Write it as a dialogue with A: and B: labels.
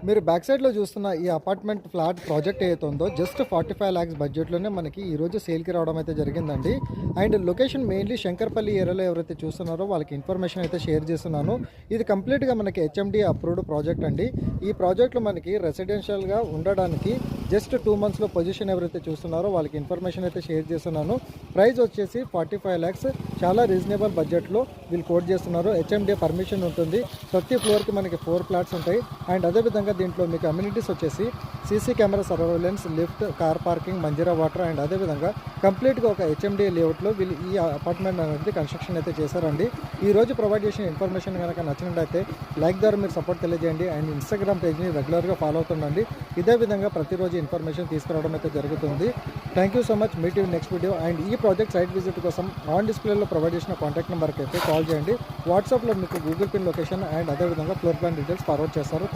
A: మీరు బ్యాక్ సైడ్‌లో చూస్తున్న ఈ అపార్ట్మెంట్ ఫ్లాట్ ప్రాజెక్ట్ ఏదైతే ఉందో జస్ట్ 45 లాక్స్ బడ్జెట్‌లోనే మనకి ఈరోజు సేల్‌కి రావడం అయితే జరిగిందండి. అండ్ లొకేషన్ మెయిన్‌లీ శంకర్పల్లి ఏరియాలో ఎవరైతే చూస్తున్నారో వాళ్ళకి ఇన్ఫర్మేషన్ అయితే షేర్ చేస్తున్నాను. ఇది కంప్లీట్‌గా మనకి హెచ్ఎండీ అప్రూవ్డ్ ప్రాజెక్ట్ అండి. ఈ ప్రాజెక్ట్‌లో మనకి రెసిడెన్షియల్‌గా ఉండడానికి జస్ట్ 2 మంత్స్‌లో పొజిషన్ ఎవరైతే చూస్తున్నారో వాళ్ళకి ఇన్ఫర్మేషన్ అయితే షేర్ చేస్తున్నాను. ప్రైస్ వచ్చేసి 45 లాక్స్ చాలా రీజనబుల్ బడ్జెట్లో వీళ్ళు కోట్ చేస్తున్నారు. హెచ్ఎండీ పర్మిషన్ ఉంటుంది. ప్రతి ఫ్లోర్‌కి మనకి 4 ఫ్లాట్స్ ఉంటాయి. అండ్ అదేవిధంగా దీంట్లో మీకు అమ్యూనిటీస్ వచ్చేసి CC camera surveillance, lift, car parking, Manjira water and అదేవిధంగా కంప్లీట్గా ఒక హెచ్ఎండీ లేఅవుట్లో వీళ్ళు ఈ అపార్ట్మెంట్ అనేది కన్స్ట్రక్షన్ అయితే చేశారండి. ఈ రోజు ప్రొవైడ్ చేసిన ఇన్ఫర్మేషన్ కనుక నచ్చినట్లయితే లైక్ ద్వారా మీరు సపోర్ట్ తెలియజేయండి. అండ్ ఇన్స్టాగ్రామ్ పేజ్ని రెగ్యులర్గా ఫాలో అవుతుండండి. ఇదే విధంగా ప్రతిరోజు ఇన్ఫర్మేషన్ తీసుకురావడం అయితే జరుగుతుంది. Thank you so much. Meet you next video. And ఈ ప్రాజెక్ట్ సైట్ విజిట్ కోసం ఆన్ డిస్ప్లేలో ప్రొవైడ్ చేసిన కాంటాక్ట్ నెంబర్కి అయితే కాల్ చేయండి. వాట్సాప్లో మీకు గూగుల్ పిన్ లొకేషన్ అండ్ అదేవిధంగా ఫ్లోర్ ప్లాన్ డీటెయిల్స్ ఫార్వర్డ్ చేస్తారు.